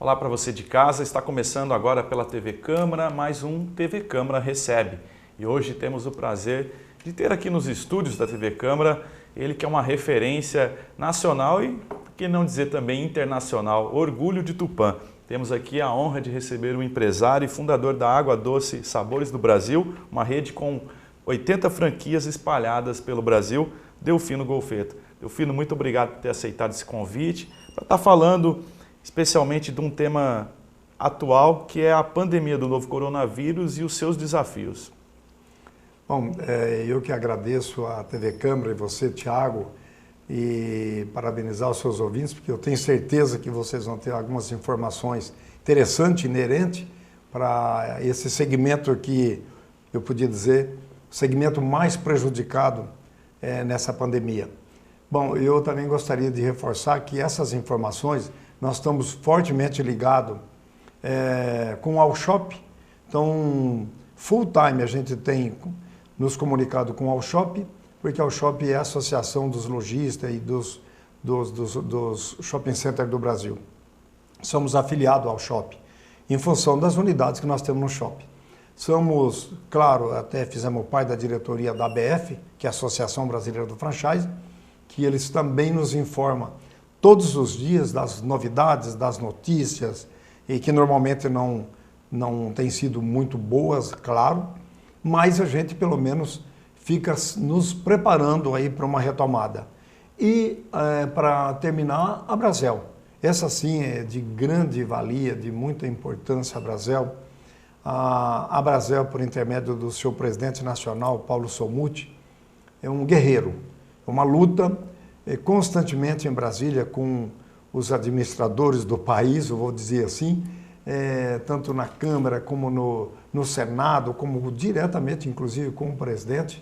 Olá para você de casa, está começando agora pela TV Câmara, mais um TV Câmara Recebe. E hoje temos o prazer de ter aqui nos estúdios da TV Câmara, ele que é uma referência nacional e, por que não dizer também internacional, orgulho de Tupã. Temos aqui a honra de receber o empresário e fundador da Água Doce Sabores do Brasil, uma rede com 80 franquias espalhadas pelo Brasil, Delfino Golfeto. Delfino, muito obrigado por ter aceitado esse convite, para estar falando especialmente de um tema atual, que é a pandemia do novo coronavírus e os seus desafios. Bom, eu que agradeço a TV Câmara e você, Thiago, e parabenizar os seus ouvintes, porque eu tenho certeza que vocês vão ter algumas informações interessantes, inerentes, para esse segmento que, eu podia dizer, o segmento mais prejudicado nessa pandemia. Bom, eu também gostaria de reforçar que essas informações nós estamos fortemente ligados com o Alshop. Então, full time a gente tem nos comunicado com o Alshop, porque o Alshop é a associação dos lojistas e dos shopping centers do Brasil. Somos afiliados ao Alshop, em função das unidades que nós temos no shopping. Somos, claro, até fizemos parte da diretoria da ABF, que é a Associação Brasileira do Franchise, que eles também nos informam todos os dias das novidades, das notícias, e que normalmente não têm sido muito boas, claro, mas a gente pelo menos fica nos preparando aí para uma retomada. E para terminar, a Brasel. Essa sim é de grande valia, de muita importância a Brasel. A Brasel, por intermédio do seu presidente nacional, Paulo Somuti, é um guerreiro, é uma luta constantemente em Brasília com os administradores do país, eu vou dizer assim, tanto na Câmara como no Senado, como diretamente, inclusive, com o presidente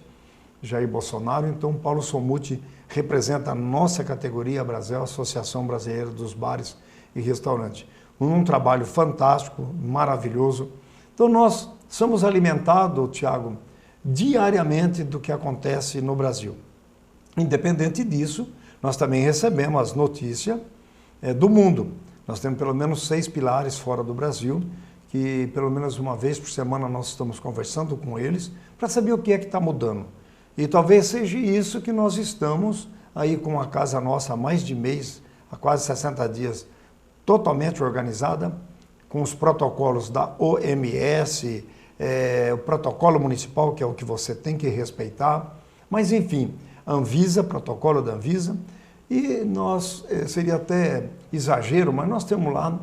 Jair Bolsonaro. Então, Paulo Somuti representa a nossa categoria, a Brasel, Associação Brasileira dos Bares e Restaurantes. Um trabalho fantástico, maravilhoso. Então, nós somos alimentados, Thiago, diariamente do que acontece no Brasil. Independente disso, nós também recebemos as notícias do mundo. Nós temos pelo menos 6 pilares fora do Brasil, que pelo menos uma vez por semana nós estamos conversando com eles para saber o que é que está mudando. E talvez seja isso que nós estamos aí com a Casa Nossa há mais de mês, há quase 60 dias, totalmente organizada, com os protocolos da OMS, o protocolo municipal, que é o que você tem que respeitar, mas enfim, Anvisa, protocolo da Anvisa, e nós, seria até exagero, mas nós temos lá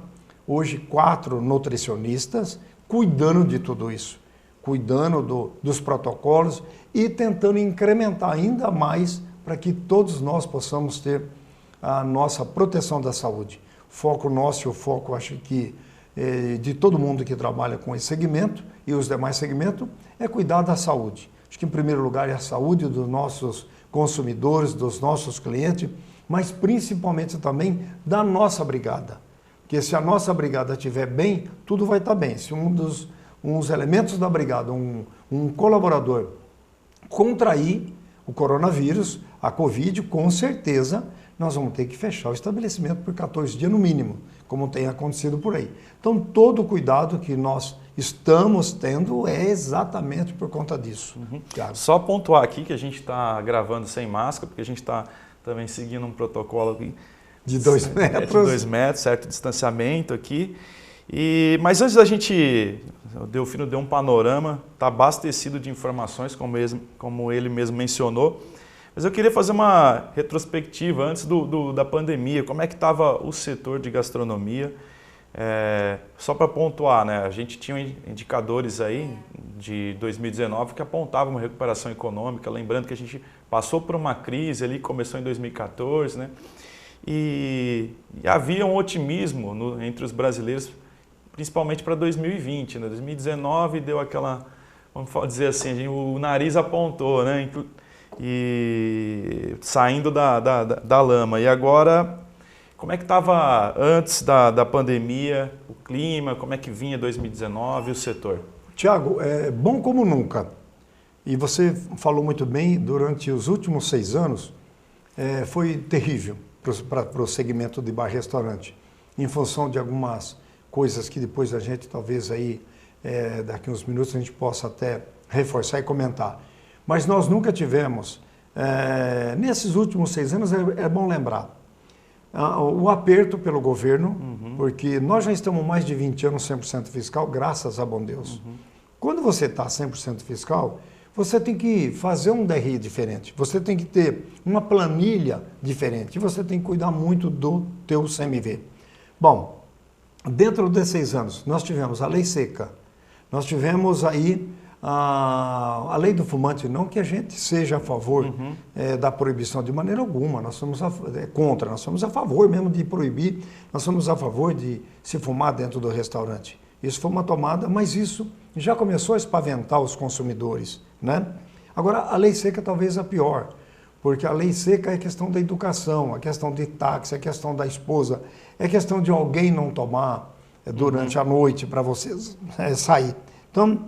hoje 4 nutricionistas cuidando de tudo isso, cuidando dos protocolos e tentando incrementar ainda mais para que todos nós possamos ter a nossa proteção da saúde. O foco nosso, o foco acho que de todo mundo que trabalha com esse segmento e os demais segmentos é cuidar da saúde. Acho que em primeiro lugar é a saúde dos nossos consumidores, dos nossos clientes, mas principalmente também da nossa brigada. Porque se a nossa brigada estiver bem, tudo vai estar bem. Se uns elementos da brigada, um colaborador contrair o coronavírus, a Covid, com certeza nós vamos ter que fechar o estabelecimento por 14 dias no mínimo, como tem acontecido por aí. Então, todo o cuidado que nós estamos tendo é exatamente por conta disso. Só pontuar aqui que a gente está gravando sem máscara, porque a gente está também seguindo um protocolo aqui de 2 metros. De 2 metros, certo distanciamento aqui. Mas antes da gente, o Delfino deu um panorama, está abastecido de informações, como ele mesmo mencionou. Mas eu queria fazer uma retrospectiva antes da pandemia, como é que estava o setor de gastronomia. Só para pontuar, né? A gente tinha indicadores aí de 2019 que apontavam uma recuperação econômica, lembrando que a gente passou por uma crise ali, começou em 2014, né? E havia um otimismo entre os brasileiros, principalmente para 2020, né? 2019 deu aquela, vamos dizer assim, o nariz apontou, né? E saindo da lama. E agora, como é que estava antes da pandemia, o clima, como é que vinha 2019 e o setor? Thiago, é bom como nunca. E você falou muito bem, durante os últimos 6 anos, foi terrível para o segmento de bar-restaurante, em função de algumas coisas que depois a gente talvez aí, daqui uns minutos a gente possa até reforçar e comentar. Mas nós nunca tivemos, nesses últimos 6 anos, é bom lembrar, o aperto pelo governo, porque nós já estamos mais de 20 anos 100% fiscal, graças a bom Deus. Quando você está 100% fiscal, você tem que fazer um DRI diferente, você tem que ter uma planilha diferente, e você tem que cuidar muito do teu CMV. Bom, dentro desses 6 anos, nós tivemos a lei seca, nós tivemos aí a lei do fumante, não que a gente seja a favor da proibição de maneira alguma, nós somos contra, nós somos a favor mesmo de proibir, nós somos a favor de se fumar dentro do restaurante. Isso foi uma tomada, mas isso já começou a espaventar os consumidores, né? Agora, a lei seca talvez a pior, porque a lei seca é questão da educação, a questão de táxi, a questão da esposa, é questão de alguém não tomar durante a noite para você sair. Então,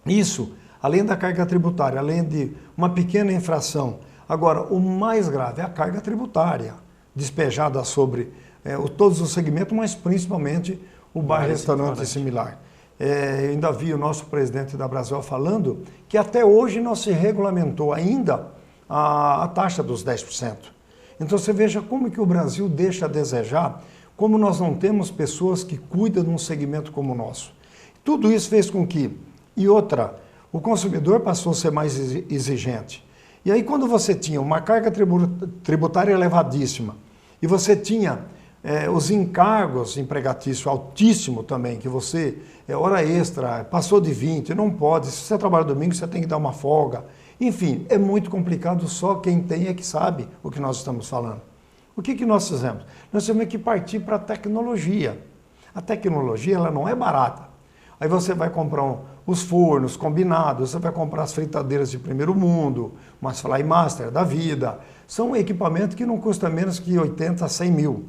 isso, além da carga tributária, além de uma pequena infração. Agora, o mais grave é a carga tributária, despejada sobre todos os segmentos, mas principalmente o bar, restaurante e similar. Eu ainda vi o nosso presidente da Brasel falando que até hoje não se regulamentou ainda a taxa dos 10%. Então você veja como que o Brasil deixa a desejar, como nós não temos pessoas que cuidam de um segmento como o nosso. Tudo isso fez com que, e outra, o consumidor passou a ser mais exigente. E aí quando você tinha uma carga tributária elevadíssima, e você tinha os encargos empregatícios altíssimo também, que você, hora extra, passou de 20, não pode, se você trabalha domingo você tem que dar uma folga. Enfim, é muito complicado, só quem tem é que sabe o que nós estamos falando. O que nós fizemos? Nós temos que partir para a tecnologia. A tecnologia ela não é barata. Aí você vai comprar os fornos combinados, você vai comprar as fritadeiras de primeiro mundo, umas Flymaster da vida. São equipamentos que não custam menos que 80 a 100 mil.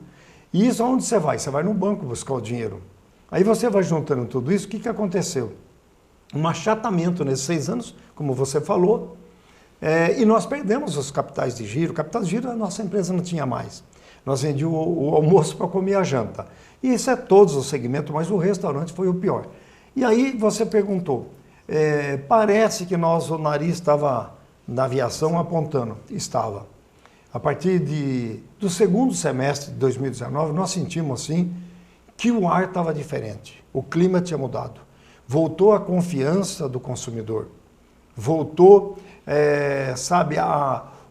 E isso aonde você vai? Você vai no banco buscar o dinheiro. Aí você vai juntando tudo isso, o que aconteceu? Um achatamento nesses 6 anos, como você falou, e nós perdemos os capitais de giro. Capitais de giro a nossa empresa não tinha mais. Nós vendíamos o almoço para comer a janta. E isso é todos os segmentos, mas o restaurante foi o pior. E aí você perguntou, parece que o nariz estava na aviação apontando. Estava. A partir do segundo semestre de 2019, nós sentimos assim que o ar estava diferente, o clima tinha mudado. Voltou a confiança do consumidor, voltou,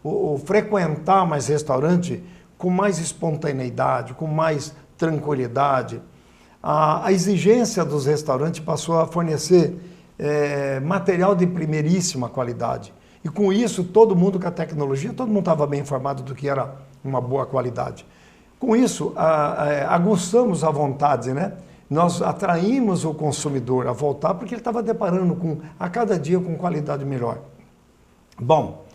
o frequentar mais restaurante com mais espontaneidade, com mais tranquilidade. A exigência dos restaurantes passou a fornecer material de primeiríssima qualidade. E com isso, todo mundo com a tecnologia, todo mundo estava bem informado do que era uma boa qualidade. Com isso, aguçamos a vontade, né? Nós atraímos o consumidor a voltar porque ele estava deparando a cada dia com qualidade melhor. Bom,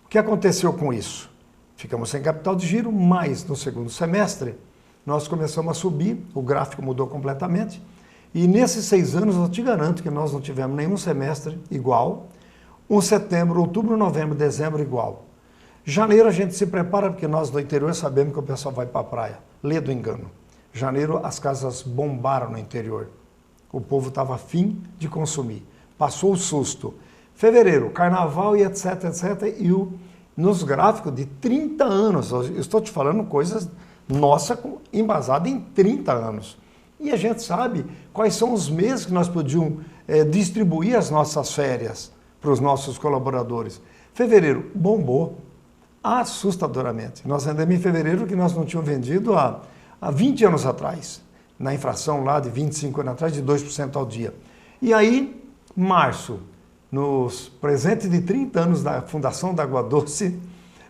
o que aconteceu com isso? Ficamos sem capital de giro, mas no segundo semestre nós começamos a subir, o gráfico mudou completamente. E nesses 6 anos eu te garanto que nós não tivemos nenhum semestre igual. Um setembro, outubro, novembro, dezembro igual. Janeiro a gente se prepara porque nós do interior sabemos que o pessoal vai para a praia. Lê do engano. Janeiro as casas bombaram no interior. O povo estava afim de consumir. Passou o susto. Fevereiro, carnaval e etc, etc. E nos gráficos de 30 anos, eu estou te falando coisas nossa embasadas em 30 anos. E a gente sabe quais são os meses que nós podíamos distribuir as nossas férias para os nossos colaboradores. Fevereiro bombou assustadoramente. Nós vendemos em fevereiro que nós não tínhamos vendido há 20 anos atrás, na inflação lá de 25 anos atrás, de 2% ao dia. E aí, março, nos presentes de 30 anos da fundação da Água Doce,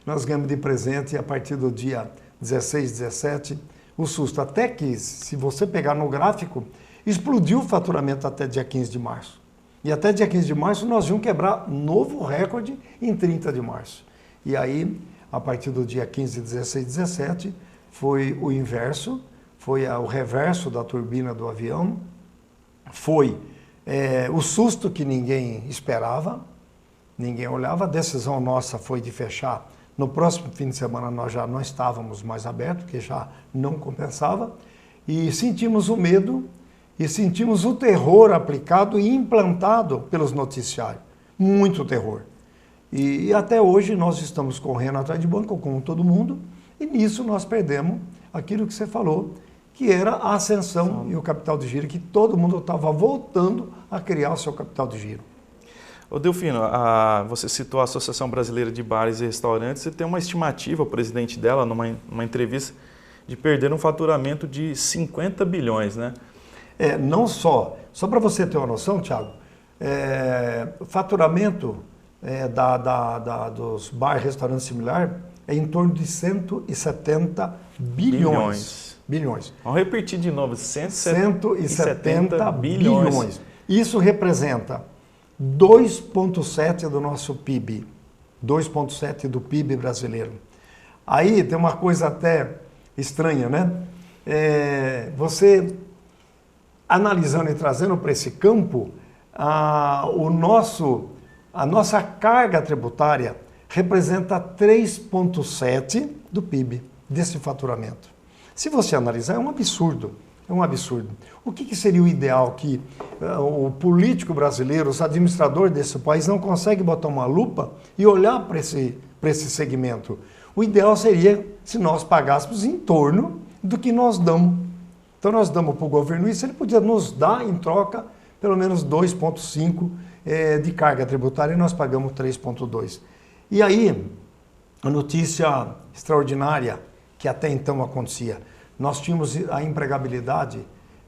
nós ganhamos de presente a partir do dia 16, 17, o susto. Até que, se você pegar no gráfico, explodiu o faturamento até dia 15 de março. E até dia 15 de março nós íamos quebrar novo recorde em 30 de março. E aí, a partir do dia 15, 16, 17, foi o inverso, foi o reverso da turbina do avião, foi o susto que ninguém esperava, ninguém olhava. A decisão nossa foi de fechar. No próximo fim de semana nós já não estávamos mais abertos, porque já não compensava. E sentimos o medo e sentimos o terror aplicado e implantado pelos noticiários. Muito terror. E até hoje nós estamos correndo atrás de banco, como todo mundo, e nisso nós perdemos aquilo que você falou, que era a ascensão e o capital de giro, que todo mundo estava voltando a criar o seu capital de giro. Ô Delfino, você citou a Associação Brasileira de Bares e Restaurantes e tem uma estimativa, o presidente dela, numa entrevista, de perder um faturamento de 50 bilhões, né? Não só para você ter uma noção, Thiago, o faturamento dos bares e restaurantes similares é em torno de 170 bilhões. Vamos repetir de novo, 170 bilhões. Isso representa 2,7% do nosso PIB, 2,7% do PIB brasileiro. Aí tem uma coisa até estranha, né? Você analisando e trazendo para esse campo, a nossa carga tributária representa 3,7% do PIB desse faturamento. Se você analisar, é um absurdo. É um absurdo. O que seria o ideal que o político brasileiro, os administradores desse país não conseguem botar uma lupa e olhar para esse segmento? O ideal seria se nós pagássemos em torno do que nós damos. Então nós damos para o governo isso, ele podia nos dar em troca pelo menos 2,5% de carga tributária e nós pagamos 3,2%. E aí, a notícia extraordinária que até então acontecia, nós tínhamos a empregabilidade,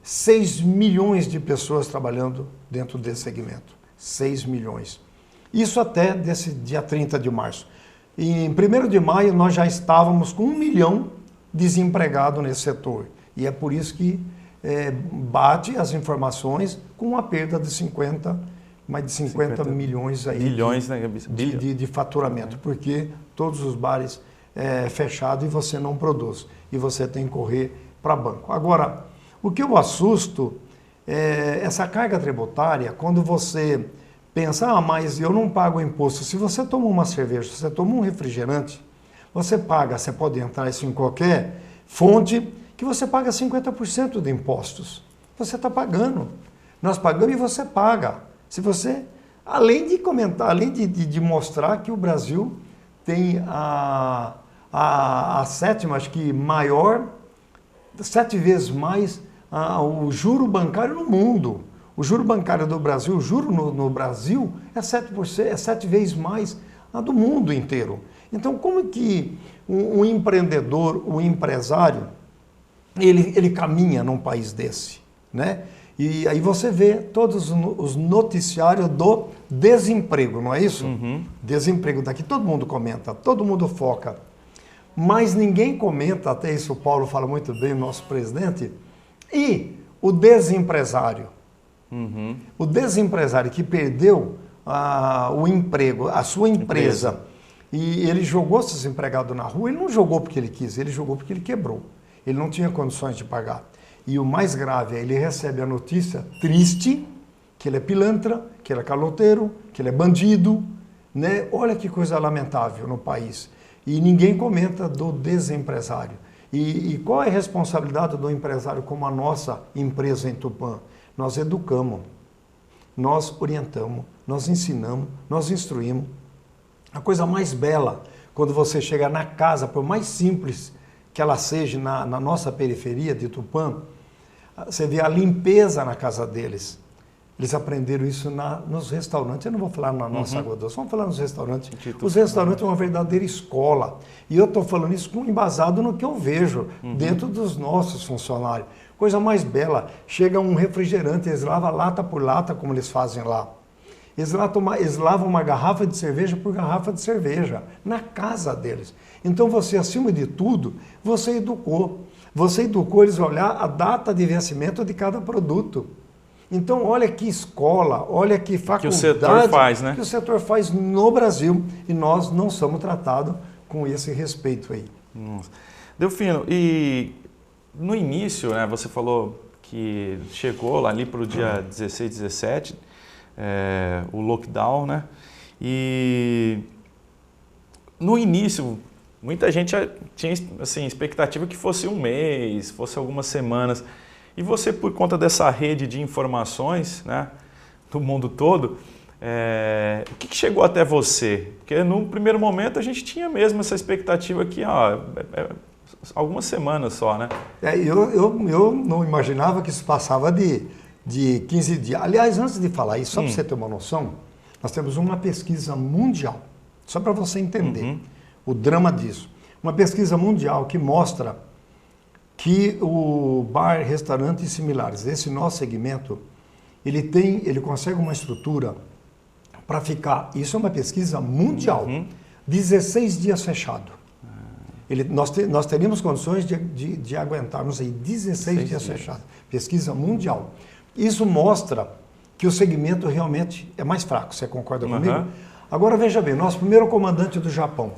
6 milhões de pessoas trabalhando dentro desse segmento. 6 milhões. Isso até desse dia 30 de março. E em 1º de maio nós já estávamos com 1 milhão desempregados nesse setor. E é por isso que bate as informações com uma perda de mais de 50 milhões aí bilhões, né? de faturamento, porque todos os bares fechados e você não produz. E você tem que correr para banco. Agora, o que eu assusto é essa carga tributária, quando você pensa, mas eu não pago imposto. Se você toma uma cerveja, se você toma um refrigerante, você paga, você pode entrar isso em qualquer fonte, que você paga 50% de impostos. Você está pagando. Nós pagamos e você paga. Se você, além de comentar, além de mostrar que o Brasil tem a sétima, acho que maior, 7 vezes mais o juro bancário no mundo. O juro bancário do Brasil, o juro no Brasil é 7 vezes mais do mundo inteiro. Então, como que um empreendedor, um empresário, ele caminha num país desse, né? E aí você vê todos os noticiários do desemprego, não é isso? Uhum. Desemprego, daqui todo mundo comenta, todo mundo foca. Mas ninguém comenta, até isso o Paulo fala muito bem, o nosso presidente, e o desempresário. Uhum. O desempresário que perdeu o emprego, a sua empresa, e ele jogou esses empregados na rua, ele não jogou porque ele quis, ele jogou porque ele quebrou. Ele não tinha condições de pagar. E o mais grave é ele recebe a notícia triste, que ele é pilantra, que ele é caloteiro, que ele é bandido, né? Olha que coisa lamentável no país. E ninguém comenta do desempresário. E qual é a responsabilidade do empresário como a nossa empresa em Tupã? Nós educamos, nós orientamos, nós ensinamos, nós instruímos. A coisa mais bela, quando você chega na casa, por mais simples que ela seja na nossa periferia de Tupã, você vê a limpeza na casa deles. Eles aprenderam isso nos restaurantes. Eu não vou falar na nossa Água Doce, vamos falar nos restaurantes. Os restaurantes é uma verdadeira escola. E eu estou falando isso embasado no que eu vejo dentro dos nossos funcionários. Coisa mais bela, chega um refrigerante, eles lavam lata por lata, como eles fazem lá. Eles lavam uma garrafa de cerveja por garrafa de cerveja, na casa deles. Então você, acima de tudo, você educou. Você educou eles a olhar a data de vencimento de cada produto. Então, olha que escola, olha que faculdade que o setor faz, né? Que o setor faz no Brasil e nós não somos tratados com esse respeito aí. Nossa. Delfino, e no início, né, você falou que chegou ali para o dia 16, 17, o lockdown, né? E no início, muita gente tinha assim, expectativa que fosse um mês, fosse algumas semanas. E você, por conta dessa rede de informações, né, do mundo todo, o que chegou até você? Porque no primeiro momento a gente tinha mesmo essa expectativa que algumas semanas só, né? Eu não imaginava que isso passava de 15 dias. Aliás, antes de falar isso, só para você ter uma noção, nós temos uma pesquisa mundial, só para você entender o drama disso. Uma pesquisa mundial que mostra que o bar, restaurante e similares, esse nosso segmento, ele consegue uma estrutura para ficar, isso é uma pesquisa mundial, 16 dias fechado. Nós teríamos condições de aguentarmos aí 16 dias fechados. Pesquisa mundial. Isso mostra que o segmento realmente é mais fraco, você concorda comigo? Agora veja bem, nosso primeiro comandante do Japão,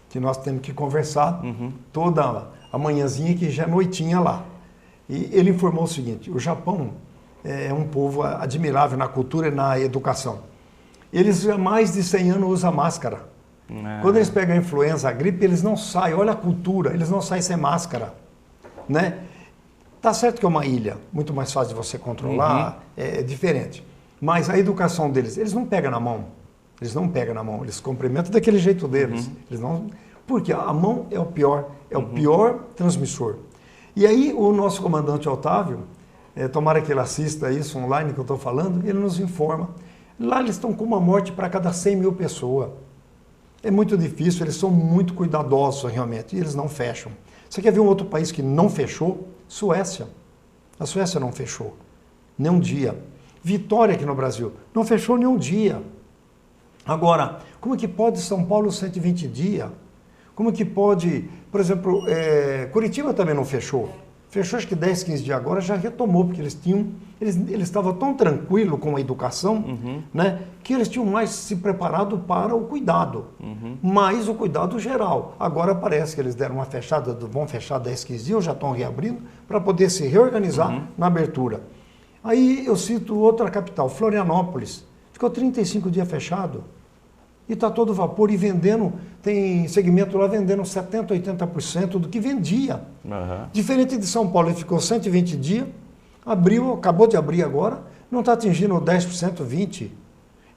que nós temos que conversar toda a manhãzinha, que já é noitinha lá. E ele informou o seguinte: o Japão é um povo admirável na cultura e na educação. Eles há mais de 100 anos usam máscara. Quando eles pegam a influenza, a gripe, eles não saem, olha a cultura, eles não saem sem máscara, né? Tá certo que é uma ilha, muito mais fácil de você controlar, é diferente. Mas a educação deles, eles não pegam na mão, eles cumprimentam daquele jeito deles. Eles não, porque a mão é o pior transmissor. E aí o nosso comandante Otávio, tomara que ele assista isso online que eu estou falando, ele nos informa. Lá eles estão com uma morte para cada 100 mil pessoas. É muito difícil, eles são muito cuidadosos realmente, e eles não fecham. Você quer ver um outro país que não fechou? Suécia. A Suécia não fechou, nem um dia. Vitória aqui no Brasil, não fechou nem um dia. Agora, como é que pode São Paulo 120 dias? Como é que pode, por exemplo, Curitiba também não fechou. Fechou acho que 10, 15 dias agora, já retomou, porque eles estavam tão tranquilos com a educação, né, que eles tinham mais se preparado para o cuidado, mais o cuidado geral. Agora parece que eles deram uma fechada, vão fechar 10, 15 dias, já estão reabrindo, para poder se reorganizar na abertura. Aí eu cito outra capital, Florianópolis, ficou 35 dias fechado, e está todo vapor, e vendendo, tem segmento lá vendendo 70%, 80% do que vendia. Diferente de São Paulo, ele ficou 120 dias, abriu, acabou de abrir agora, não está atingindo 10%, 20%.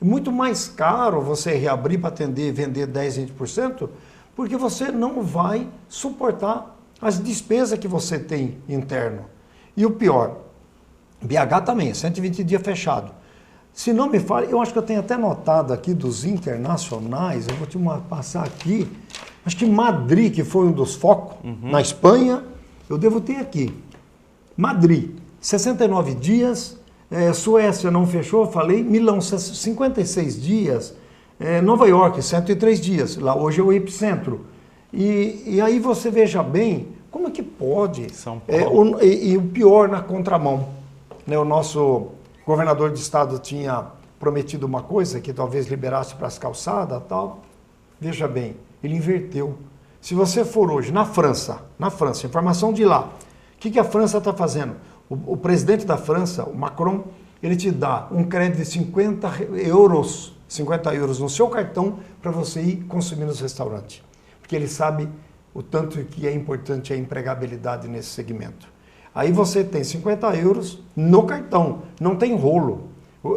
É muito mais caro você reabrir para atender, vender 10%, 20%, porque você não vai suportar as despesas que você tem interno. E o pior, BH também, 120 dias fechado. Se não me fale, eu acho que eu tenho até notado aqui dos internacionais, eu vou te passar aqui, acho que Madrid, que foi um dos focos, na Espanha, eu devo ter aqui. Madrid, 69 dias, Suécia não fechou, eu falei, Milão, 56 dias, Nova York, 103 dias, lá hoje é o epicentro. E aí você veja bem, como é que pode? São Paulo. E o pior na contramão, né, o nosso governador de estado tinha prometido uma coisa, que talvez liberasse para as calçadas e tal. Veja bem, ele inverteu. Se você for hoje na França, informação de lá, o que a França está fazendo? O presidente da França, o Macron, ele te dá um crédito de 50 euros no seu cartão para você ir consumir nos restaurantes. Porque ele sabe o tanto que é importante a empregabilidade nesse segmento. Aí você tem 50 euros no cartão, não tem rolo.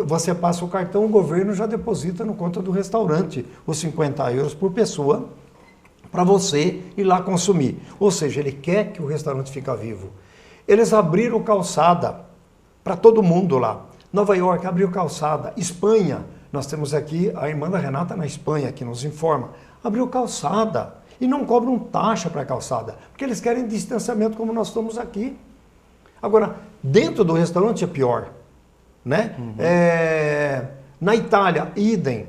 Você passa o cartão, o governo já deposita no conta do restaurante os 50 euros por pessoa para você ir lá consumir. Ou seja, ele quer que o restaurante fique vivo. Eles abriram calçada para todo mundo lá. Nova York abriu calçada. Espanha, nós temos aqui a irmã da Renata na Espanha, que nos informa, abriu calçada. E não cobram taxa para a calçada, porque eles querem distanciamento como nós estamos aqui. Agora, dentro do restaurante é pior, né? Na Itália, idem.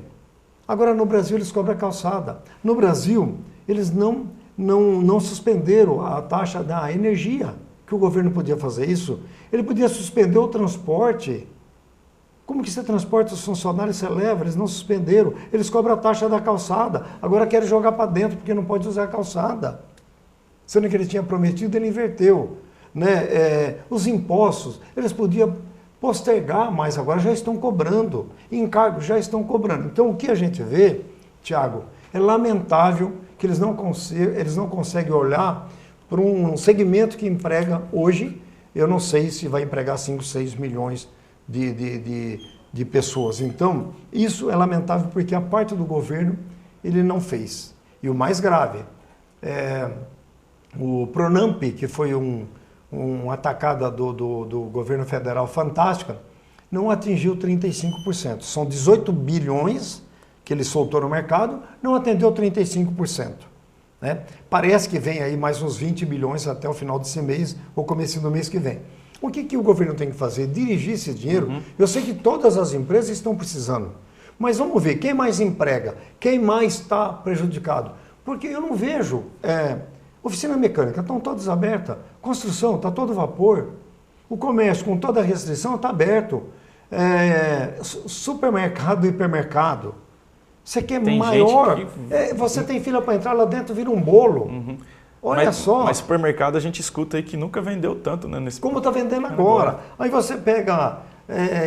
Agora, no Brasil, eles cobram a calçada. No Brasil, eles não suspenderam a taxa da energia, que o governo podia fazer isso. Ele podia suspender o transporte. Como que você transporta os funcionários, você leva? Eles não suspenderam. Eles cobram a taxa da calçada. Agora querem jogar para dentro, porque não pode usar a calçada. Sendo que ele tinha prometido, ele inverteu. Né? Os impostos, eles podiam postergar, mas agora já estão cobrando. Encargos já estão cobrando. Então, o que a gente vê, Tiago, é lamentável que eles não conseguem olhar para um segmento que emprega hoje eu não sei se vai empregar 5, 6 milhões de pessoas. Então, isso é lamentável porque a parte do governo ele não fez. E o mais grave, o Pronamp, que foi uma atacada do governo federal fantástica, não atingiu 35%. São 18 bilhões que ele soltou no mercado, não atendeu 35%. Né? Parece que vem aí mais uns 20 bilhões até o final desse mês ou começo do mês que vem. O que o governo tem que fazer? Dirigir esse dinheiro. Eu sei que todas as empresas estão precisando, mas vamos ver, quem mais emprega? Quem mais está prejudicado? Porque eu não vejo... oficina mecânica, estão todas abertas. Construção, está todo vapor. O comércio, com toda a restrição, está aberto. Supermercado, hipermercado. Você quer tem maior? Você tem fila para entrar lá dentro, vira um bolo. Olha só. Mas supermercado a gente escuta aí que nunca vendeu tanto, né? Como está vendendo agora. Aí você pega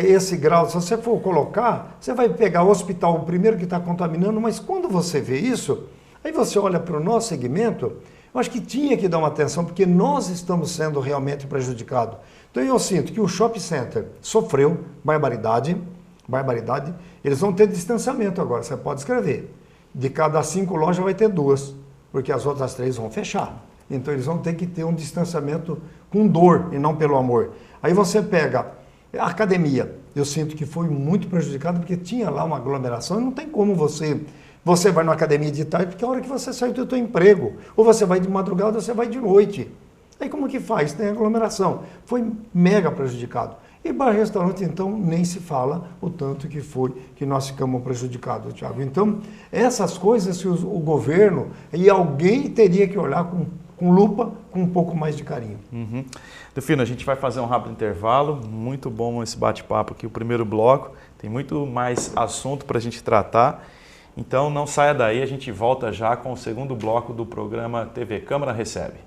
esse grau, se você for colocar, você vai pegar o hospital, o primeiro que está contaminando, mas quando você vê isso, aí você olha para o nosso segmento, eu acho que tinha que dar uma atenção, porque nós estamos sendo realmente prejudicados. Então eu sinto que o shopping center sofreu barbaridade, eles vão ter distanciamento agora, você pode escrever. De cada 5 lojas vai ter 2, porque as outras 3 vão fechar. Então eles vão ter que ter um distanciamento com dor e não pelo amor. Aí você pega a academia, eu sinto que foi muito prejudicado, porque tinha lá uma aglomeração e não tem como você vai na academia de tarde, porque é a hora que você sai do seu emprego, ou você vai de madrugada ou você vai de noite. Aí como que faz? Tem aglomeração. Foi mega prejudicado. E bar e restaurante, então, nem se fala o tanto que nós ficamos prejudicados, Thiago. Então, essas coisas que o governo e alguém teria que olhar com lupa, com um pouco mais de carinho. Delfino, a gente vai fazer um rápido intervalo. Muito bom esse bate-papo aqui, o primeiro bloco. Tem muito mais assunto para a gente tratar. Então, não saia daí, a gente volta já com o segundo bloco do programa TV Câmara Recebe.